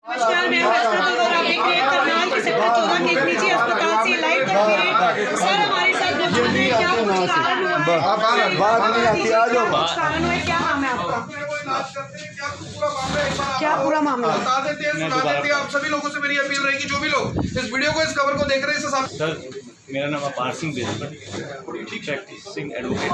नमस्कार, मैं फैसल और आप देख रहे हैं करनाल के सेक्टर 14 के एक निजी अस्पताल से लाइव तस्वीरें। सर हमारे साथ मौजूद हैं, क्या कुछ कारण हुआ है? बात नहीं आती, आ जाओ। कुछ कारण हुआ है, क्या नाम है आपका? क्या पूरा मामला बता देते हैं, सुना देते हैं। आप सभी लोगों से मेरी अपील रहेगी, जो भी लोग इस वीडियो को, इस खबर को देख रहे हैं, इसे सर मेरा नाम अपार सिंह बेदी, प्रैक्टिसिंग एडवोकेट।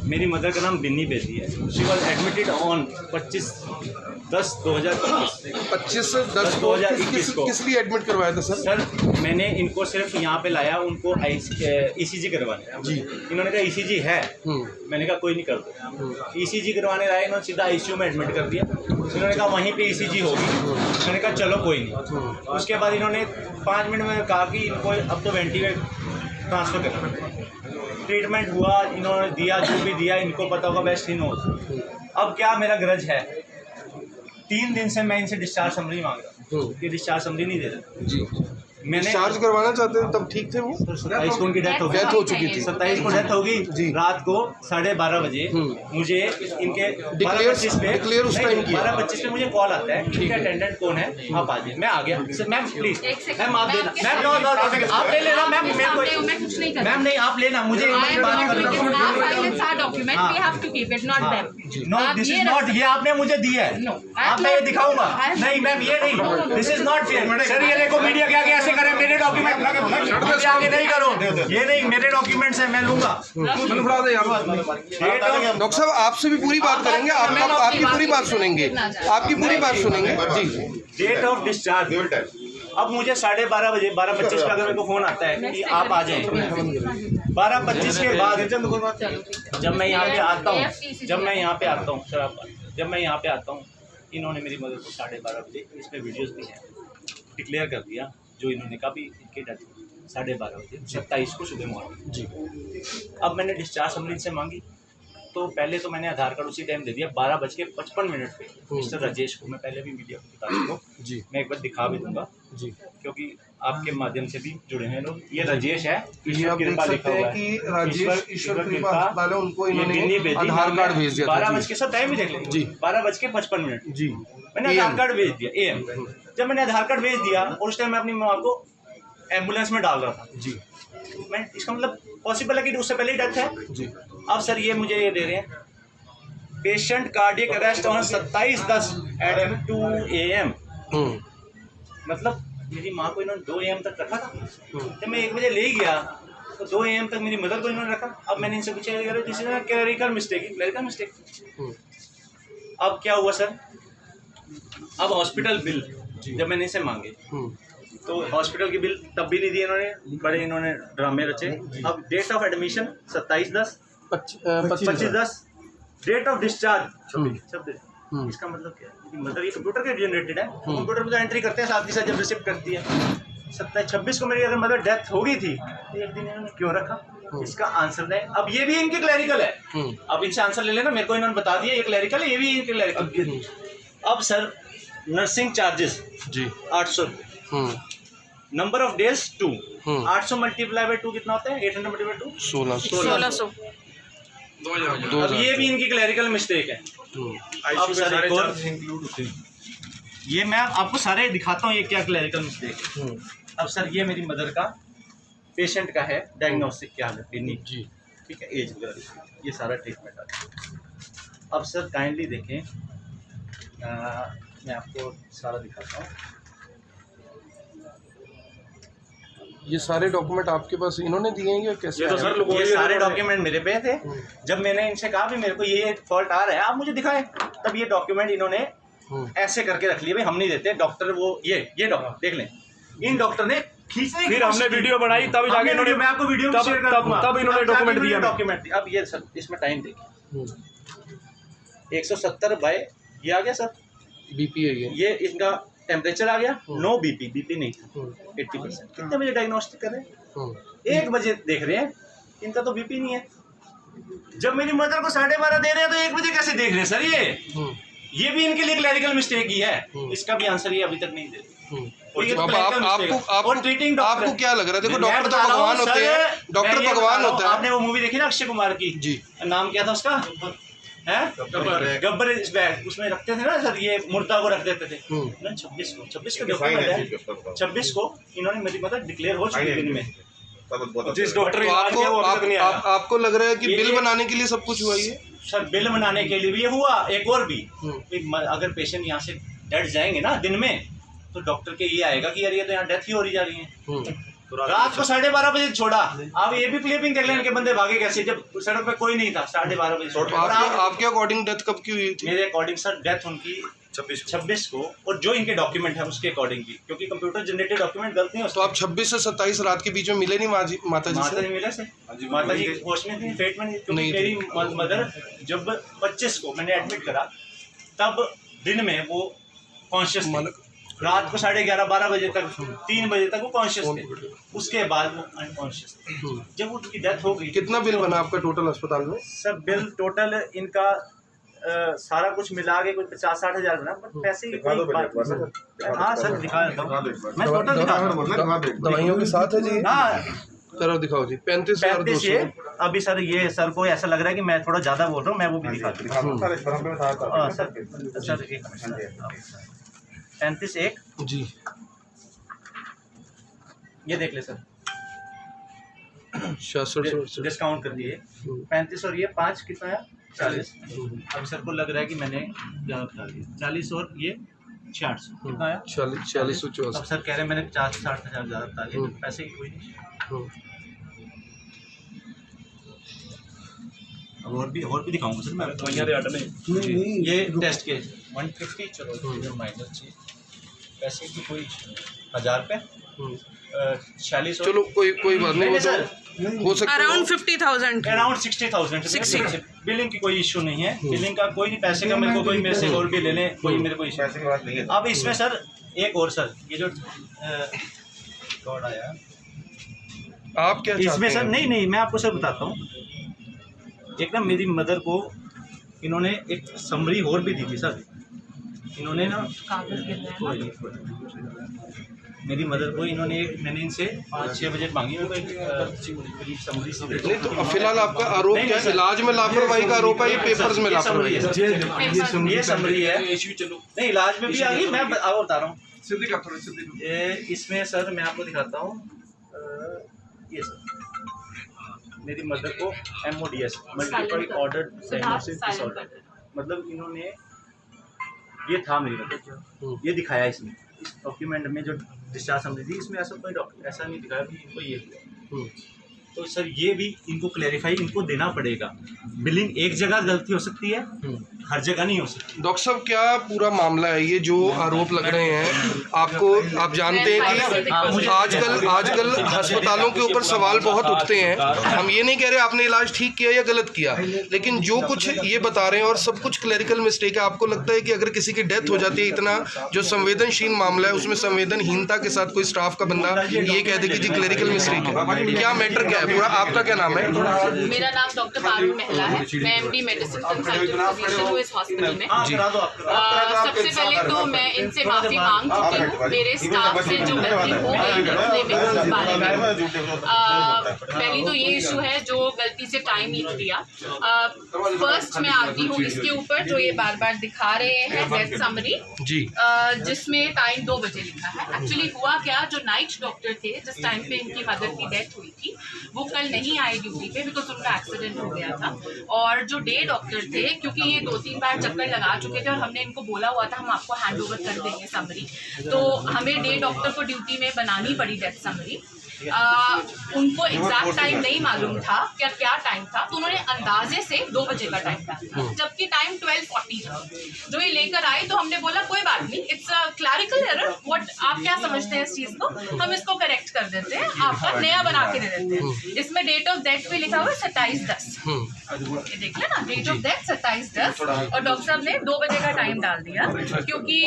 मेरी मदर का नाम बिन्नी बेदी है। शी वॉज एडमिटेड ऑन 25/10/2021 को। किस लिए एडमिट करवाया था सर? सर मैंने इनको सिर्फ यहाँ पे लाया, उनको ECG करवाने जी। इन्होंने कहा ECG है, मैंने कहा कोई नहीं कर दो। ECG करवाने लाए, इन्होंने सीधा ICU में एडमिट कर दिया। इन्होंने कहा वहीं पे ECG होगी, मैंने कहा चलो कोई नहीं। उसके बाद इन्होंने 5 मिनट में कहा कि इनको अब तो वेंटिलेटर ट्रांसफ़र करना। ट्रीटमेंट हुआ, इन्होंने दिया जो भी दिया, इनको पता होगा बेस्ट ही नोज। अब क्या मेरा ग्रज है, 3 दिन से मैं इनसे डिस्चार्ज समरी मांग रहा हूँ, ये डिस्चार्ज समरी नहीं दे रहा जी। मैंने चार्ज करवाना चाहते थे, तब ठीक थे वो? 27 को उनकी डेथ हो चुकी थी। 27 को डेथ होगी जी। रात को 12:30 बजे मुझे इनके डिक्लेयर उस टाइम किया। 12:25 पे मुझे कॉल आता है, ठीक है अटेंडेंट कौन है, आप आ जाइए। मैं आ गया। मैम प्लीज, मैम आप देना, मैम नो आप ले लेना, मैम मैं कुछ नहीं, मैम नहीं आप लेना, मुझे बात करना। नो दिस इज नॉट, ये आपने मुझे दिया है, आप मैं ये दिखाऊंगा। नहीं मैम ये नहीं, this is not fair. Sir ये देखो मीडिया क्या कैसे करे, मेरे डॉक्यूमेंट आगे नहीं करो, ये नहीं मेरे डॉक्यूमेंट्स हैं, मैं लूंगा। डॉक्टर साहब आपसे भी पूरी बात करेंगे, आपकी पूरी बात सुनेंगे, आपकी पूरी बात सुनेंगे जी। डेट ऑफ डिस्चार्ज अब मुझे 12:30 बजे 12:25 का अगर मेरे को फोन आता है कि आप आ जाएं, 12:25 के बाद जब मैं यहाँ पे आता हूँ, जब मैं यहाँ पे आता हूँ इन्होंने मेरी मदर को 12:30 बजे, इस पर वीडियोज़ भी हैं, डिक्लेयर कर दिया जो इन्होंने कहा भी इनकी डेथ 12:30 बजे 27 को सुबह मॉर्निंग जी। अब मैंने डिस्चार्ज समरी से मांगी, तो पहले तो मैंने आधार कार्ड उसी टाइम दे दिया 12:55 पे मिस्टर राजेश को। मैं पहले भी मीडिया को बता दूँ जी, मैं एक बार दिखा भी दूंगा जी, क्योंकि आपके माध्यम से भी जुड़े हैं लोग। ये राजेश है, आप देख सकते हैं कि राजेश ईश्वर कृपा अस्पताल है, उनको इन्होंने आधार कार्ड भेज दिया 12 सब टाइम भी देख लें जी, 12:55 जी, मैंने आधार कार्ड भेज दिया AM। जब मैंने आधार कार्ड भेज दिया और उस टाइम मैं अपनी माँ को एम्बुलेंस में डाल रहा था जी, मैं इसका मतलब पॉसिबल है कि उससे पहले ही डेथ है जी। अब सर ये मुझे ये दे रहे हैं patient cardiac arrest on 27/10 at 2 AM। मतलब मेरी माँ को इन्होंने 2 AM तक रखा था। जब मैं 1 बजे ले गया तो 2 AM तक मेरी मदर को इन्होंने रखा। अब मैंने इनसे पूछा दिस इज क्लरिकल मिस्टेक। अब क्या हुआ सर, अब हॉस्पिटल बिल जब मैंने इसे मांगे तो हॉस्पिटल की बिल तब भी नहीं दी इन्होंने, बड़े इन्होंने ड्रामे रचे। अब date of admission 27/10, date of discharge 26। इसका मतलब क्या है, मतलब ये कंप्यूटर के जनरेटेड है, कंप्यूटर में तो एंट्री करते हैं साथ ही साथ जब रिसिप्ट करती है। 26 को मेरी अगर मतलब डेथ हो गई थी तो एक दिन इन्होंने क्यों रखा, इसका आंसर नहीं। अब ये भी इनके क्लैरिकल है, अब इनसे आंसर ले लेना, मेरे को इन्होंने बता दिया ये क्लैरिकल है, ये भी इनके क्लैरिकल। अब सर नर्सिंग चार्जेस जी 800 रुपये, number of days 2, 800 multiply by 2 कितना होता है, 800 मल्टीप्लाई 2 1600। अब ये भी इनकी क्लैरिकल मिस्टेक है। अब सर एक और ये मैं आपको सारे दिखाता हूँ ये क्या क्लैरिकल मिस्टेक है। अब सर ये मेरी मदर का पेशेंट का है, डायग्नोस्टिक क्या है बिन्नी जी, ठीक है, एज वगैरह ये सारा ट्रीटमेंट आता है। अब सर काइंडली देखें, मैं आपको सारा दिखाता हूँ। ये सारे डॉक्यूमेंट आपके पास इन्होंने दिए हैं या कैसे? ये तो सर ये सारे डॉक्यूमेंट मेरे पे थे। जब मैंने इनसे कहा भी मेरे को ये फॉल्ट आ रहा है आप मुझे दिखाएं, तब ये डॉक्यूमेंट इन्होंने ऐसे करके रख लिए, भाई हम नहीं देते। डॉक्टर वो ये डॉक्टर देख लें, इन डॉक्टर ने खींचने, फिर हमने वीडियो बनाई तब जाके इन्होंने, मैं आपको वीडियो में शेयर कर दूंगा, तब इन्होंने डॉक्यूमेंट दिया डॉक्यूमेंट। अब ये सर इसमें टाइम देखिए 170 बाय ये आ गया सर BP है ये इनका टेम्परेचर आ गया, नो बीपी नहीं था 80%। कितने बजे डायग्नोस्टिक कर रहे हैं, 1 बजे देख रहे हैं, इनका तो बीपी नहीं है। जब मेरी मदर को 12:30 दे रहे हैं तो 1 बजे कैसे देख रहे हैं सर, ये भी इनके लिए क्लैरिकल मिस्टेक ही है। इसका भी आंसर ये अभी तक नहीं दे। आपको क्या लग रहा है? देखो डॉक्टर तो भगवान होते हैं, डॉक्टर भगवान होता है। आपने वो मूवी देखी ना अक्षय कुमार की जी, नाम क्या था उसका, गब्बर इस बैग उसमें रखते थे ना सर, ये मुर्दा को रख देते थे। 26 को डॉक्यूमेंट है, 26 को इन्होंने मेरी मतलब डिक्लेयर हो चुकी दिन में। जिस डॉक्टर तो आपको लग रहा है कि बिल बनाने के लिए सब कुछ हुआ ये? सर बिल बनाने के लिए भी ये हुआ, एक और भी अगर पेशेंट यहाँ से डेथ जाएंगे ना दिन में, तो डॉक्टर के ये आएगा कि यार ये तो यहाँ डेथ ही हो रही जा रही है। रात को 12:30 बजे छोड़ा। आप ये भी क्लिपिंग देख लें कि बंदे भागे कैसे, जब सड़क पे कोई नहीं था। 12:30 बजे आपके अकॉर्डिंग डेथ कब की हुई थी? मेरे अकॉर्डिंग सर डेथ उनकी 26 को, और जो इनके डॉक्यूमेंट है उसके अकॉर्डिंग भी, क्योंकि कंप्यूटर जनरेटेड डॉक्यूमेंट गलती है। तो आप 26 से 27 रात के बीच में मिले नहीं माता जी मिले से? माता जी होश में थी, पेट में नहीं। मेरी मदर जब 25 को मैंने एडमिट करा, तब दिन में वो कॉन्शियस, रात को 11:30-12 बजे तक, 3 बजे तक वो कॉन्शियस थे, उसके बाद वो अनकॉन्शियस थे। जब उनकी डेथ हो गई। कितना बिल बना आपका टोटल अस्पताल में? सर बिल टोटल इनका सारा कुछ मिला के कुछ 50-60 हज़ार बना, पर पैसे की कोई बात नहीं सर। हाँ सर दिखा देता हूँ मैं, टोटल दिखा दूँ। दवाइयों के साथ है जी? हाँ करो दिखाओ जी। 35,200 ये अभी सर, ये सर को ऐसा लग रहा है कि मैं थोड़ा ज़्यादा बोल रहा हूँ, मैं वो भी दिखा दूँ सर। 35,1 जी, ये देख ले सर, 66 डिस्काउंट कर दिए 35 और ये 5 कितना है 40। अब सर को लग रहा है कि मैंने ज़्यादा बता दिया, 40 और ये 600 कितना आया 46,64। अब सर कह रहे हैं मैंने 50-60 हज़ार ज़्यादा बता दिया, पैसे की कोई नहीं। अब और भी दिखाऊंगा सर मैं आपको। ये टेस्ट के 150, चलो माइनस चाहिए, पैसे की कोई 1000 रुपये 46। चलो कोई बात नहीं, सर हो सकता है अराउंड 50,000, अराउंड 60,000 बिलिंग की कोई इशू नहीं है। बिलिंग का कोई नहीं, पैसे का मेरे को कोई, मेरे से और भी ले लें, कोई मेरे को इशू पैसे की बात नहीं है। अब इसमें सर एक और सर, ये जो कोड आया आप क्या इसमें सर, नहीं मैं आपको सर बताता हूँ। एक ना मेरी मदर को इन्होंने एक समरी और भी दी थी सर, इन्होंने ना मेरी मदर को इन्होंने एक, मैंने इनसे 5-6 बजे मांगी, मेरे को एक समरी सी दे। नहीं तो फिलहाल आपका आरोप क्या है? इलाज में लापरवाही का आरोप है, ये पेपर्स में लापरवाही है? ये समरी है, नहीं इलाज में भी आ गई, मैं बता रहा हूँ। इसमें सर मैं आपको दिखाता हूँ, ये सर मेरी मदर को MODS multiple order diagnosis disorder, मतलब इन्होंने ये था मेरी मदर, ये दिखाया इसमें, इस डॉक्यूमेंट में जो डिस्चार्ज समझी थी, इसमें ऐसा कोई ऐसा नहीं दिखाया कि इनको ये हुआ। तो सर ये भी इनको क्लैरिफाई इनको देना पड़ेगा। बिलिंग एक जगह गलती हो सकती है, हर जगह नहीं हो सकती। डॉक्टर साहब क्या पूरा मामला है ये जो आरोप लग रहे हैं आपको? आप जानते हैं कि आजकल अस्पतालों के ऊपर सवाल बहुत उठते हैं। हम ये नहीं कह रहे आपने इलाज ठीक किया या गलत किया, लेकिन जो कुछ ये बता रहे हैं और सब कुछ क्लरिकल मिस्टेक है। आपको लगता है कि अगर किसी की डेथ हो जाती है, इतना जो संवेदनशील मामला है उसमें संवेदनहीनता के साथ कोई स्टाफ का बंदा ये कह दे कि जी क्लरिकल मिस्टेक है, क्या मैटर क्या है पूरा? आपका क्या नाम है? मेरा नाम डॉक्टर पारुल महिला है, मैं MD मेडिसिन कंसल्टेंट इस हॉस्पिटल में। सबसे पहले तो मैं इनसे माफी मांग चुकी हूँ, मेरे स्टाफ से जो गलती हो गई उसके बारे में। पहली तो ये इशू है जो गलती से टाइम नहीं दिया। फर्स्ट मैं आती हूँ इसके ऊपर जो ये बार बार दिखा रहे हैं डेथ समरी जी, जिसमें टाइम 2 बजे लिखा है। एक्चुअली हुआ क्या, जो नाइट डॉक्टर थे जिस टाइम पे इनकी मदर की डेथ हुई थी, वो कल नहीं आए ड्यूटी पे बिकॉज उनका एक्सीडेंट हो गया था। और जो डे डॉक्टर थे, क्योंकि ये 2-3 बार चक्कर लगा चुके थे और हमने इनको बोला हुआ था हम आपको हैंड ओवर कर देंगे समरी, तो हमें डे डॉक्टर को ड्यूटी में बनानी पड़ी डेथ समरी। उनको एग्जैक्ट टाइम नहीं मालूम था क्या टाइम था, तो उन्होंने अंदाजे से 2 बजे का टाइम डाला, जबकि टाइम 12:40 था। जो ये लेकर आए तो हमने बोला कोई बात नहीं, it's a clerical error, what आप क्या समझते हैं इस चीज को, हम इसको करेक्ट कर देते हैं, आपका नया बना के दे देते हैं। इसमें डेट ऑफ डेथ भी लिखा हुआ है 27/10, ये देख ले ना, डेट ऑफ डेथ 27/10, और डॉक्टर साहब ने 2 बजे का टाइम डाल दिया क्योंकि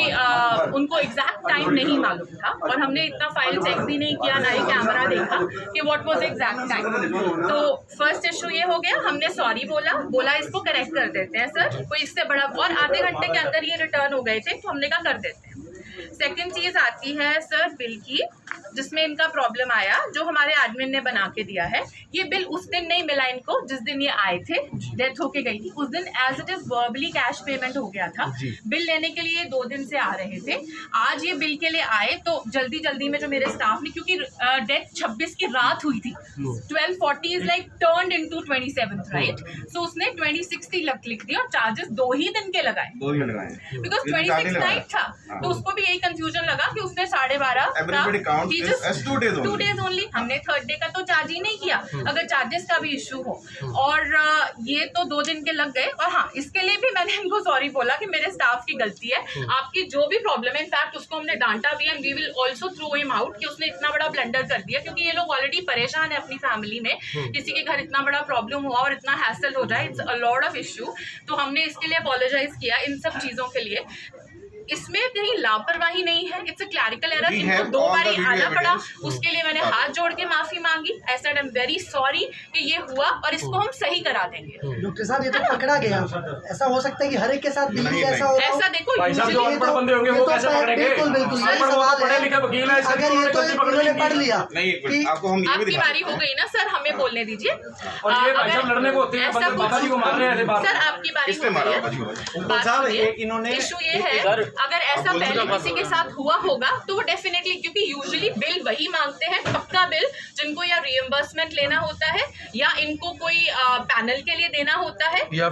उनको एग्जैक्ट टाइम नहीं मालूम था, और हमने इतना फाइल चेक भी नहीं किया, ना ही कैमरा देखा कि व्हाट वाज एग्जैक्ट टाइम। तो फर्स्ट इशू ये हो गया, हमने सॉरी बोला इसको करेक्ट कर देते हैं सर, कोई इससे बड़ा, और आधे घंटे के अंदर ये रिटर्न हो गए थे तो हमने कहा कर देते हैं। सेकंड चीज आती है सर बिल की। जिसमें इनका प्रॉब्लम आया, जो हमारे एडमिन ने बना के दिया है, ये बिल उस दिन नहीं मिला इनको जिस दिन ये आए थे, डेथ होके गई थी उस दिन। As it is verbally cash payment हो गया था। बिल लेने के लिए 2 दिन से आ रहे थे। आज ये बिल के लिए आए तो जल्दी जल्दी में जो मेरे स्टाफ ने, क्योंकि डेथ 26 की रात हुई थी, 12:40 is like turned into 27th, right? So उसने 26 लिख दिया और चार्जेस 2 ही दिन के लगाए, बिकॉज 26 नाइट था। तो उसको भी यही कंफ्यूजन लगा कि उसने 12:30 2 डेज ओनली, हमने 3rd डे का तो चार्ज ही नहीं किया, अगर चार्जेस का भी इशू हो। और ये तो 2 दिन के लग गए। और हाँ, इसके लिए भी मैंने इनको सॉरी बोला कि मेरे स्टाफ की गलती है, आपकी जो भी प्रॉब्लम है, इनफैक्ट उसको हमने डांटा भी, and we will also throw him out कि उसने इतना बड़ा ब्लंडर कर दिया, क्योंकि ये लोग ऑलरेडी परेशान है अपनी फैमिली में, किसी के घर इतना बड़ा प्रॉब्लम हुआ और इतना हैसल हो जाए, it's a lot of issue. तो हमने इसके लिए अपोलोजाइज किया इन सब चीजों के लिए। इसमें कहीं लापरवाही नहीं है, इट्स अ क्लैरिकल एरर। इनको 2 बार आना पड़ा, उसके लिए मैंने हाथ जोड़ के माफी मांगी। I said I am very sorry कि ये हुआ और इसको हम सही करा देंगे। डॉक्टर साहब, ये तो पकड़ा गया, ऐसा हो सकता है कि हर एक के साथ दिल्ली में ऐसा हो? ऐसा देखो, बिल्कुल बिल्कुल सही सवाल है। अगर ये तो इन्होंने पढ़ लिया, आपकी बारी हो गई ना सर, हमें बोलने दीजिए। सर आपकी बारी हो गई। इशू ये है, अगर ऐसा पहले किसी के साथ हुआ होगा तो वो डेफिनेटली, क्योंकि यूजुअली बिल वही मांगते हैं, पक्का बिल, जिनको या रिएम्बर्समेंट लेना होता है या इनको कोई पैनल के लिए देना होता है, या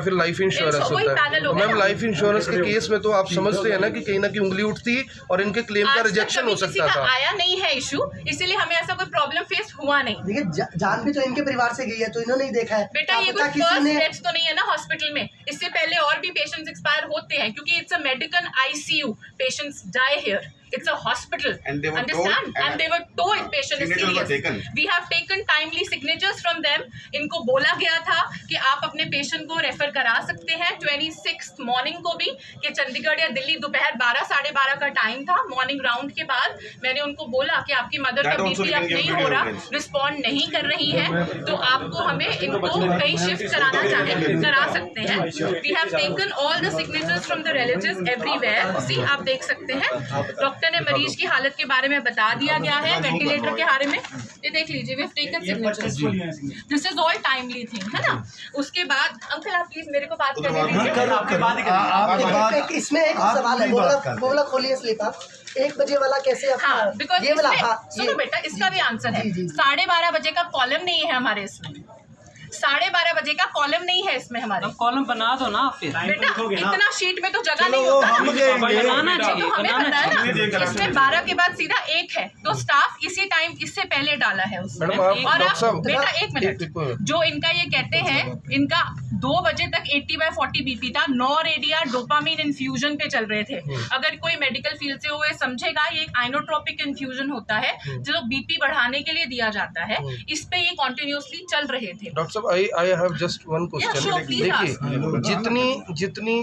फिर लाइफ इंश्योरेंस होता है। मैम, लाइफ इंश्योरेंस के केस में तो आप समझते हैं ना कि कहीं ना कहीं उंगली उठती और इनके क्लेम का रिजेक्शन हो सकता था। आया नहीं है इशू, इसीलिए हमें ऐसा कोई प्रॉब्लम फेस हुआ नहीं। देखिए, जान भी तो इनके परिवार से गई है, तो इन्होंने ही देखा है। बेटा, ये कोई फर्स्ट डेथ तो नहीं है ना हॉस्पिटल में, इससे पहले और भी पेशेंट्स एक्सपायर होते हैं, क्योंकि it's a medical ICU, patients die here. It's a hospital. And they were understand? told, and they were told patient is serious. taken. We have taken timely signatures from them. इनको बोला गया था कि आप अपने पेशेंट को refer करा सकते हैं 26th मॉर्निंग को भी, कि चंडीगढ़ या दिल्ली। दोपहर 12 साढ़े 12 का टाइम था मॉर्निंग राउंड के बाद। मैंने उनको बोला कि आपकी मदर का BP अब नहीं हो रहा, रिस्पॉन्ड नहीं कर रही है, तो आपको हमें इनको कहीं शिफ्ट कराना चाहे करा सकते हैं। We have taken all the signatures from the relatives everywhere. See, आप देख सकते हैं, डॉक्टर ने मरीज की हालत के बारे में बता दिया गया है, वेंटिलेटर के बारे में, ये देख लीजिए, we have taken signatures. This is all timely thing, है ना? उसके बाद अंकल आप प्लीज मेरे को बात करने दीजिए। इसमें एक सवाल है, बोला खोलिए स्लिप आप। 1 बजे वाला कैसे? हाँ, बिकॉज सुनो बेटा, इसका भी आंसर है। 12:30 बजे का कॉलम नहीं है हमारे इसमें, 12:30 बजे का कॉलम नहीं है इसमें हमारे। कॉलम बना दो ना फिर। बेटा, इतना शीट में तो जगह नहीं होता ना, बनाना चाहिए, तो हमें पता है ना, इसमें 12 के बाद सीधा 1 है, तो स्टाफ इसी टाइम इससे पहले डाला है उसमें। और आप बेटा 1 मिनट, जो इनका ये कहते हैं, इनका 2 बजे तक 80/40 BP था, नॉर ADR डोपामिन इन्फ्यूजन पे चल रहे थे। अगर कोई मेडिकल फील्ड से हुए समझेगा, ये एक आइनोट्रोपिक इन्फ्यूजन होता है जो BP बढ़ाने के लिए दिया जाता है, इस पे ये कॉन्टिन्यूसली चल रहे थे। डॉक्टर साहब, I have just one question. देखिए, जितनी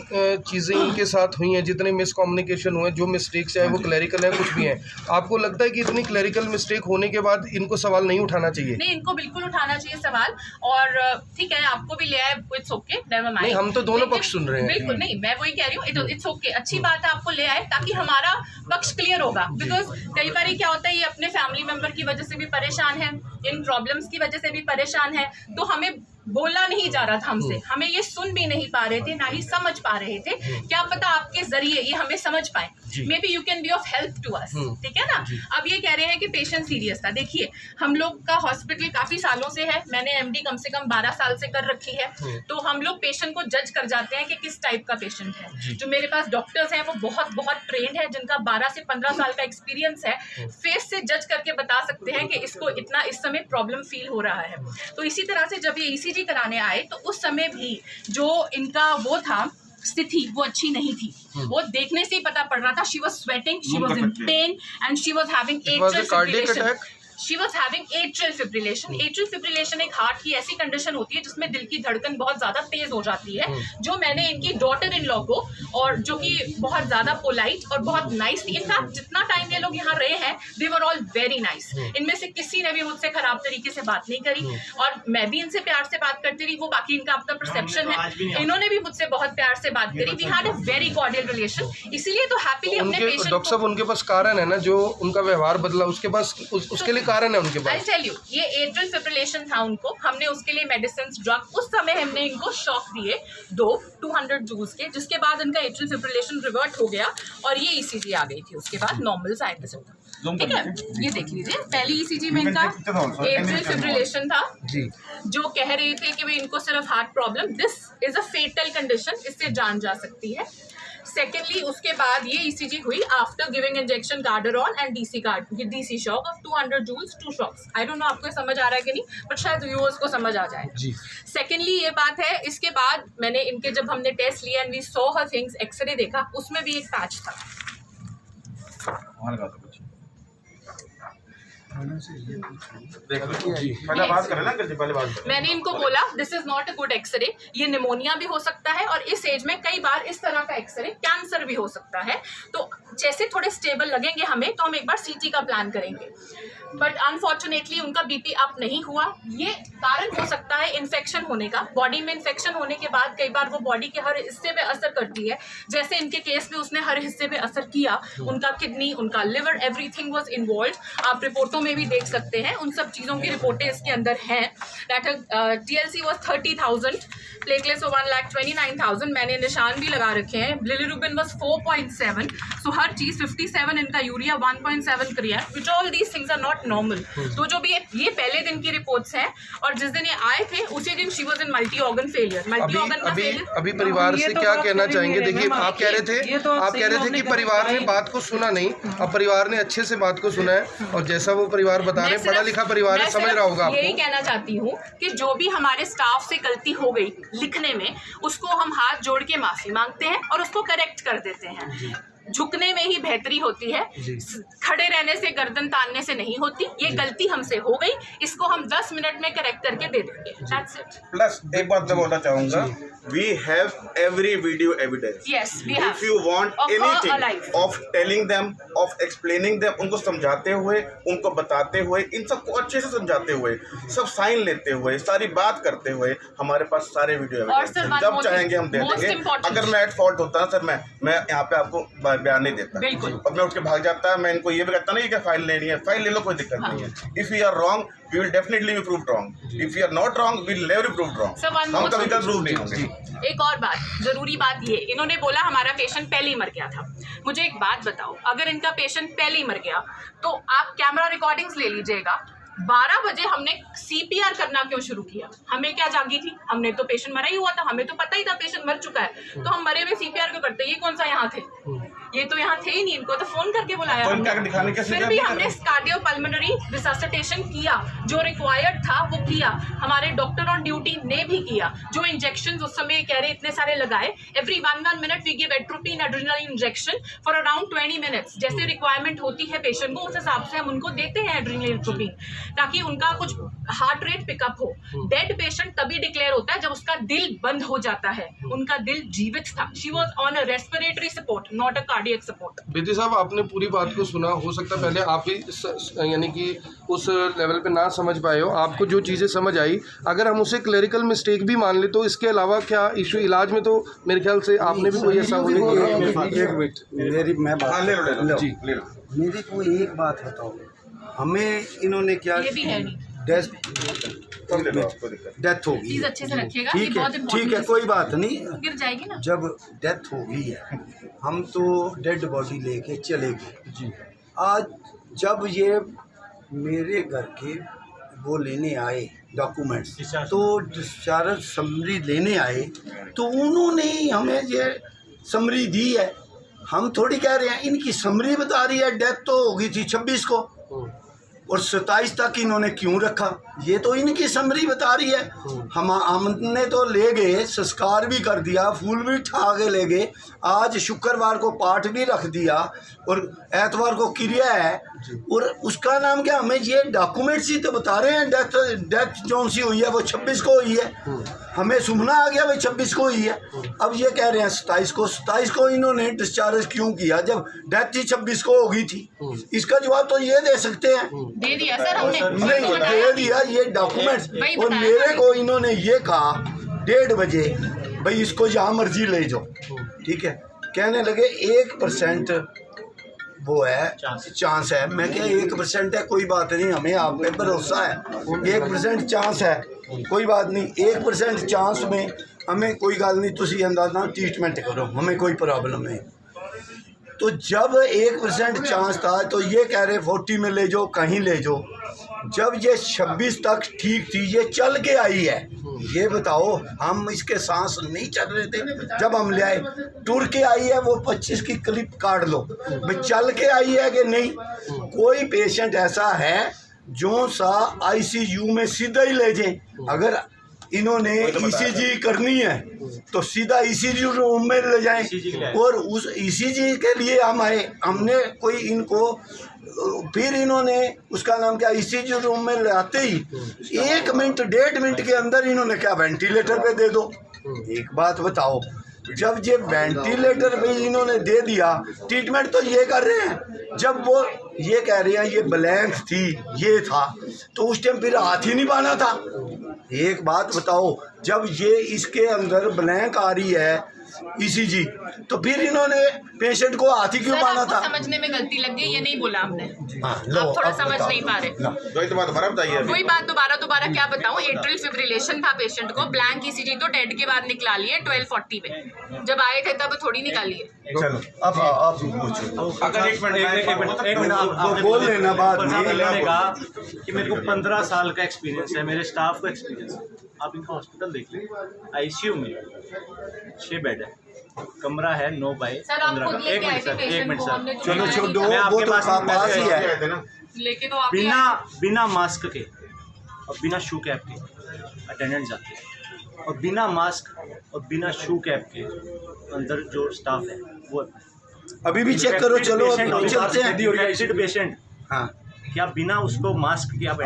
चीज़ें इनके साथ हुई हैं, जितने मिसकम्युनिकेशन हुए, जो मिस्टेक्स है वो क्लैरिकल है, कुछ भी है, आपको लगता है कि इतनी क्लैरिकल मिस्टेक होने के बाद इनको सवाल नहीं उठाना चाहिए? नहीं, इनको बिल्कुल उठाना चाहिए सवाल। और ठीक है, आपको भी ले आए, इट्स ओके, नेवर माइंड। हम तो दोनों पक्ष सुन रहे हैं। बिल्कुल नहीं, मैं वही कह रही हूँ, इट्स ओके, अच्छी बात है, आपको ले आए ताकि हमारा पक्ष क्लियर होगा। बिकॉज कई बार क्या होता है, ये अपने फैमिली मेंबर की वजह से भी परेशान है, इन प्रॉब्लम्स की वजह से भी परेशान है, तो हमें बोला नहीं जा रहा था हमसे, हमें ये सुन भी नहीं पा रहे थे, ना ही समझ पा रहे थे। क्या पता आपके जरिए ये हमें समझ पाए, may be you can be of help to us, ठीक है ना? अब ये कह रहे हैं कि पेशेंट सीरियस था। देखिए, हम लोग का हॉस्पिटल काफी सालों से है, मैंने MD कम से कम 12 साल से कर रखी है, तो हम लोग पेशेंट को जज कर जाते हैं कि किस टाइप का पेशेंट है। जो मेरे पास डॉक्टर्स हैं वो बहुत बहुत ट्रेंड है, जिनका 12 से 15 साल का एक्सपीरियंस है, फेस से जज करके बता सकते हैं कि इसको इतना इस समय प्रॉब्लम फील हो रहा है। तो इसी तरह से जब ये ECG कराने आए, तो उस समय भी जो इनका वो था, स्थिति वो अच्छी नहीं थी, वो देखने से ही पता पड़ रहा था। She was sweating, she was in pen and she was having atrial fibrillation. She was having atrial fibrillation. Atrial fibrillation एक हार्ट की ऐसी कंडीशन होती है जिसमें दिल की धड़कन बहुत ज्यादा तेज हो जाती है, जो मैंने इनकी डॉटर इन लॉ को, और जो कि बहुत ज्यादा पोलाइट और बहुत नाइस थी, इनफैक्ट जितना टाइम ये लोग यहाँ रहे हैं दे वर ऑल वेरी नाइस। इनमें से किसी ने भी मुझसे खराब तरीके से बात नहीं करी और मैं भी इनसे प्यार से बात करती रही, वो बाकी इनका अपना परसेप्शन है। इन्होंने भी मुझसे बहुत प्यार से बात करी, we had a very cordial relation, इसीलिए तो हैप्पीली अपने उनके पेशेंट डॉक्टर साहब उनके पास कारण है ना, जो उनका व्यवहार बदला, उसके पास उसके लिए कारण है उनके आई पास। टेल यू, ये एट्रियल फिब्रिलेशन था उनको, हमने उसके लिए मेडिसिन ड्रग, उस समय हमने इनको शॉक दिए 200 जूल्स के, जिसके बाद इनका एट्रियल फिब्रिलेशन रिवर्ट हो गया और ये ईसीजी आ गई थी, उसके बाद नॉर्मल साइड पे सब। ठीक है, ये देख लीजिए, पहली ईसीजी में इनका एट्रियल फिब्रिलेशन था जी, जो कह रहे थे कि भाई इनको सिर्फ heart problem, this is a fatal condition, इससे जान जा सकती है। सेकेंडली उसके बाद ये ईसीजी हुई after giving injection Cordarone and DC shock of 200 joules, 2 shocks. I don't know आपको समझ आ रहा है कि नहीं, बट शायद व्यूअर्स को समझ आ जाए जी। सेकेंडली ये बात है, इसके बाद मैंने इनके जब हमने टेस्ट लिया and we saw her things, X-ray देखा, उसमें भी एक पैच था। मैंने इनको बोला this is not a good X-ray, ये निमोनिया भी हो सकता है और इस एज में कई बार इस तरह का एक्सरे कैंसर भी हो सकता है, तो जैसे थोड़े स्टेबल लगेंगे हमें तो हम एक बार सीटी का प्लान करेंगे। बट अनफॉर्चुनेटली उनका बीपी अप नहीं हुआ। ये कारण हो सकता है इन्फेक्शन होने का, बॉडी में इन्फेक्शन होने के बाद कई बार वो बॉडी के हर हिस्से पे असर करती है, जैसे इनके केस में उसने हर हिस्से पे असर किया, उनका किडनी, उनका लिवर, एवरीथिंग वाज इन्वॉल्व्ड। आप रिपोर्टों में भी देख सकते हैं, उन सब चीज़ों की रिपोर्टें इसके अंदर हैं। दैट TLC वाज 30,000, प्लेटलेट्स 1,29,000, मैंने निशान भी लगा रखे हैं। बिलिरुबिन वाज 4.7, सो हर चीज़ 57, इनका urea 1.7 create, which all these things are not normal. तो जो भी ये पहले दिन की रिपोर्ट्स हैं, और जिस दिन ये आए थे उसी दिन she was in multi organ failure. Multi organ का फेलियर अभी परिवार से क्या कहना चाहेंगे? देखिए, आप कह रहे थे कि परिवार ने बात को सुना नहीं, अब परिवार ने अच्छे से बात को सुना है, और जैसा वो परिवार बता रहे हैं, पढ़ा लिखा परिवार है, समझ रहा होगा आपको। यही कहना चाहती हूँ कि जो भी हमारे स्टाफ से गलती हो गई लिखने में, उसको हम हाथ जोड़ के माफी मांगते हैं और उसको करेक्ट कर देते हैं। झुकने में ही बेहतरी होती है, खड़े रहने से, गर्दन तानने से नहीं होती। ये गलती हमसे हो गई, इसको हम 10 मिनट में करेक्ट करके दे देंगे। That's it. प्लस एक बात मैं बोलना चाहूंगा, we have every video evidence. Yes, we have. If you want Of her anything alive. of telling them, of explaining them, उनको समझाते हुए, उनको बताते हुए, इन सबको अच्छे से समझाते हुए, सब साइन लेते हुए, सारी बात करते हुए, हमारे पास सारे वीडियो एविडेंस हैं। जब चाहेंगे हम दे देंगे। अगर मैं एट फॉल्ट होता ना सर, मैं यहाँ पे आपको बयान नहीं देता, और मैं उठ के भाग जाता है, मैं इनको ये भी कहता नहीं कि फाइल लेनी है, फाइल ले लो, कोई दिक्कत नहीं है। If you are wrong we will definitely be proved wrong. If we are not wrong, we will never be proved wrong. हम कभी कभी प्रूव नहीं होंगे। एक और बात, जरूरी बात ये, इन्होंने बोला हमारा पेशेंट पहले ही मर गया था। मुझे एक बात बताओ, अगर इनका पेशेंट पहले ही मर गया तो आप कैमरा रिकॉर्डिंग्स ले लीजिएगा। 12 बजे हमने CPR करना क्यों शुरू किया? हमें क्या जागी थी? हमने तो पेशेंट मरा ही हुआ था, हमें तो पता ही था पेशेंट मर चुका है, तो हम मरे हुए CPR क्यों करते? ये कौन सा यहाँ थे? ये तो यहाँ थे ही नहीं, इनको तो फोन करके बुलाया हमने। फिर भी हमने कार्डियोपल्मोनरी रिससिटेशन किया, जो रिक्वायर्ड था वो किया, हमारे डॉक्टर ऑन ड्यूटी ने भी किया। जो इंजेक्शन उस समय कह रहे इतने सारे लगाए, every 1 minute we give atropine adrenaline injection for around 20 minutes. जैसे रिक्वायरमेंट होती है पेशेंट को, उस हिसाब से हम उनको देते हैं एड्रेनालिन एट्रोपिन, ताकि उनका कुछ हार्ट रेट पिकअप हो। डेड पेशेंट तभी डिक्लेयर होता है जब उसका दिल बंद हो जाता है, उनका दिल जीवित था। She was on a respiratory support, not a cardiac support. Bedi साहब, आपने पूरी बात को सुना, हो सकता है पहले आप ही यानी कि उस लेवल पे ना समझ पाए हो, आपको जो चीज़ें समझ आई, अगर हम उसे क्लरिकल मिस्टेक भी मान ले, तो इसके अलावा क्या इशू इलाज में, तो मेरे ख्याल से आपने भी कोई ऐसा होने एक मिनट मेरी मैं बात जी, मेरी कोई एक बात बताओ, हमें इन्होंने क्या ये भी है नहीं, डेथ होगी, चीज अच्छे से रखिएगा, ये ठीक बहुत है, important ठीक है, कोई बात नहीं, गिर जाएगी ना। जब डेथ हो गई है, हम तो डेड बॉडी लेके चले गए जी। आज जब ये मेरे घर के वो लेने आए डॉक्यूमेंट्स, तो डिस्चार्ज समरी लेने आए, तो उन्होंने ही हमें ये समरी दी है। हम थोड़ी कह रहे हैं, इनकी समरी बता रही है डेथ तो हो गई थी 26 को, और 27 तक इन्होंने क्यों रखा, ये तो इनकी समरी बता रही है। हमने तो ले गए, संस्कार भी कर दिया, फूल भी उठा के ले गए, आज शुक्रवार को पाठ भी रख दिया और एतवार को क्रिया है, और उसका नाम क्या, हमें ये डॉक्यूमेंट्स ही तो बता रहे हैं। डेथ जो सी हुई है वो 26 को हुई है, हमें सुनना आ गया भाई 26 को हुई है। अब ये कह रहे हैं 27 को इन्होंने डिस्चार्ज क्यों किया जब डेथ ही 26 को हो गई थी। इसका जवाब तो ये दे सकते हैं। दे दिया सर हमने, नहीं दे दिया ये डॉक्यूमेंट्स। और मेरे को इन्होंने ये कहा 1:30 बजे भाई इसको जहाँ मर्जी ले जाओ, ठीक है। कहने लगे 1% वो है चांस है। मैं क्या 1% है, कोई बात नहीं, हमें आप पे भरोसा है, 1% चांस है, कोई बात नहीं। 1% चांस में हमें कोई गल नहीं, तुसी अंदाजा ट्रीटमेंट करो, हमें कोई प्रॉब्लम नहीं। तो जब 1% चांस था तो ये कह रहे 40 में ले जाओ, कहीं ले जाओ। जब ये 26 तक ठीक थी, ये चल के आई है, ये बताओ, हम इसके सांस नहीं चल रहे थे जब हम ले आए। टूर के आई है, वो 25 की क्लिप काट लो भाई, चल के आई है कि नहीं। कोई पेशेंट ऐसा है जो सा ICU में सीधा ही ले जाए, अगर इन्होंने ECG करनी है तो सीधा ECG रूम में ले जाएं, और उस ECG के लिए हम आए, हमने कोई इनको, फिर इन्होंने उसका नाम क्या, ECG रूम में लाते ही 1 मिनट 1.5 मिनट के अंदर इन्होंने क्या वेंटिलेटर पे दे दो। एक बात बताओ, जब ये वेंटिलेटर पे इन्होंने दे दिया, ट्रीटमेंट तो ये कर रहे हैं, जब वो ये कह रहे हैं ये ब्लैंक थी, ये था, तो उस टाइम फिर हाथ ही नहीं पाना था। एक बात बताओ, जब ये इसके अंदर ब्लैंक आ रही है ECG, तो फिर इन्होंने पेशेंट को हाथ ही क्यों पाना था। समझने में गलती लग गई, ये नहीं बोला हमने। लो, आप थोड़ा समझ नहीं पा रहे। वही बात दोबारा क्या बताऊं, एट्रियल फिब्रिलेशन था पेशेंट को, ब्लैंक ECG तो डेड के बाद निकाली है 12:40 में, जब आए थे तब थोड़ी निकाली है। चलो अब आप पूछो। अगर एक मिनट आप बोल लेना बाद में। मैंने कहा कि मेरे को 15 साल का एक्सपीरियंस है, मेरे स्टाफ को एक्सपीरियंस है। आप इनका हॉस्पिटल देख लें, ICU में 6 बेड है, कमरा है 9x15 का। एक मिनट सर, चलो छोड़ो, वो तो पास ही है। लेके तो आप बिना मास्क के और बिना शू कैप के अटेंडेंट जाते हैं, और बिना मास्क और बिना शू कैप के अंदर जो स्टाफ है वो अभी भी चेक करो। चलो अभी चलते हैं। पेशेंट, हाँ, क्या बिना उसको मास्क के आप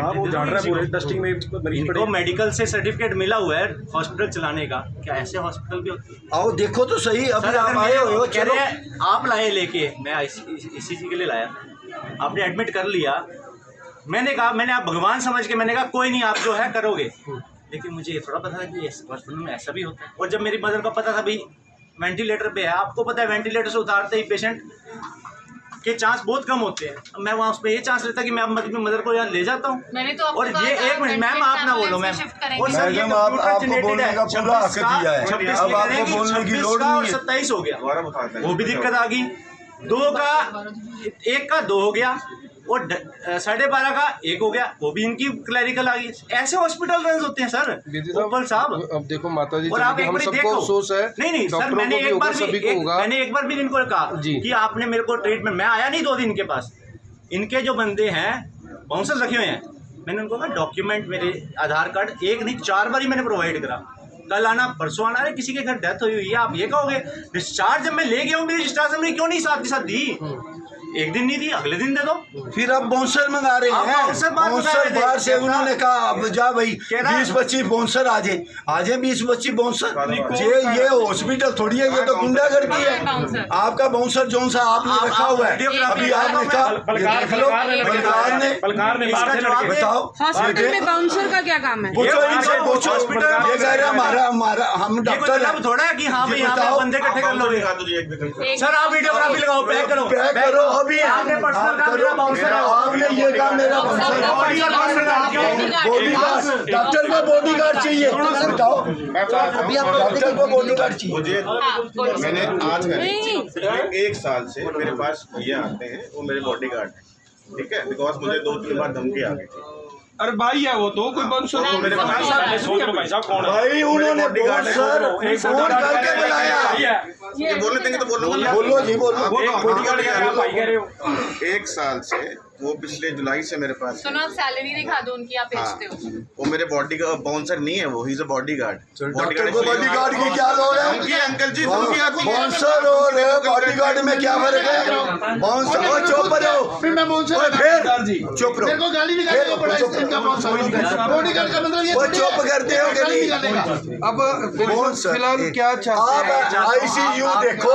डस्टिंग में इनको मेडिकल से सर्टिफिकेट मिला हुआ है हॉस्पिटल चलाने का, क्या ऐसे हॉस्पिटल भी होते हैं? आओ देखो तो सही, अभी आप आए हो, चलो। आप लाए लेके, मैं ECG के लिए लाया, आपने एडमिट कर लिया, मैंने कहा, मैंने आप भगवान समझ के मैंने कहा कोई नहीं, आप जो है करोगे, लेकिन मुझे ये थोड़ा पता था कि हॉस्पिटल में ऐसा भी होता है। और जब मेरी मदर को पता था भाई वेंटिलेटर पे है, आपको पता है वेंटिलेटर से उतारते ही पेशेंट के चांस बहुत कम होते हैं। मैं वहाँ उस पर ये चांस लेता कि मैं अपनी मदर को यहाँ ले जाता हूँ। मैंने तो और ये एक मिनट मैम, आप ना बोलो मैम, और मैडम आपको बोलने का पूरा हक दिया है, अब आपको बोलने की लोड़ नहीं है। 27 हो गया, वो भी दिक्कत आ गई, 1 का 2 हो गया, और 12:30 का 1 हो गया, वो भी इनकी क्लैरिकल आ गई। ऐसे हॉस्पिटल रन होते हैं सर गोपाल साहब। अब देखो माता जी, और आप एक हम बार सबको अफसोस है, नहीं सर, मैंने एक बार भी इनको कहा कि आपने मेरे को ट्रीटमेंट, मैं आया नहीं 2 दिन के पास, इनके जो बंदे हैं बाउंसर्स रखे हुए हैं, मैंने उनको कहा डॉक्यूमेंट, मेरे आधार कार्ड 1 नहीं 4 बार ही मैंने प्रोवाइड करा, कल आना परसों आना। अरे किसी के घर डेथ हुई है, आप ये कहोगे डिस्चार्ज जब मैं ले गया हूँ, मेरी डिस्चार्ज हमने क्यों नहीं साथ के साथ दी? एक दिन नहीं दी, अगले दिन दे दो। फिर अब बाउंसर मंगा रहे हैं, बाउंसर बाहर से उन्होंने कहा अब जा भाई 20-25 बाउंसर आ जाए 20-25 बाउंसर। ये हॉस्पिटल थोड़ी है, ये तो गुंडागर्दी है। आपका बाउंसर जोन सा आपने रखा हुआ है, अभी आपने कहा बलकार ने बताओ हॉस्पिटल में बाउंसर का क्या काम है? पूछो इनसे, पूछो। ये कह रहे हमारा हम डॉक्टर है, थोड़ा है कि हाँ भाई यहाँ पे बंदे इकट्ठे कर लोगे। सर आप वीडियोग्राफी लगाओ, पैक करो। अभी आपने पर्सनल काम मेरा बाउंसर है, आपने ये काम मेरा बाउंसर है, बॉडीगार्ड, डॉक्टर को बॉडीगार्ड चाहिए, बताओ अभी आप डॉक्टर को बॉडीगार्ड चाहिए। मुझे मैंने आज 1 साल से मेरे पास भैया आते हैं, वो मेरे बॉडीगार्ड है, ठीक है, बिकॉज मुझे 2-3 बार धमकी आ गई थी। अरे भाई है वो तो कोई बाउंसर मेरे पास भाई उन्होंने बाउंसर फोन करके बुलाया। ये बोलने देंगे तो बोलो जी, बोलो। 1 साल से वो पिछले जुलाई से मेरे पास सुनो, आप सैलरी दिखा दो उनकी, आप बेचते हो। वो मेरे बॉडी का बाउंसर नहीं है, वो he is a bodyguard. Doctor को बॉडीगार्ड की क्या लोड़ है? उनकी अंकल जी उनकी आती है। बाउंसर और बॉडीगार्ड में क्या फर्क है? बाउंसर ओ चुप रहो, फिर मैं बाउंसर फिर चुप रहो, मेरे को गाली निकालने को पड़ा इसका बॉडीगार्ड का मतलब ये वो चुप करते हो कि नहीं? अब फिलहाल क्या चाहते हैं आप आईसीयू देखो,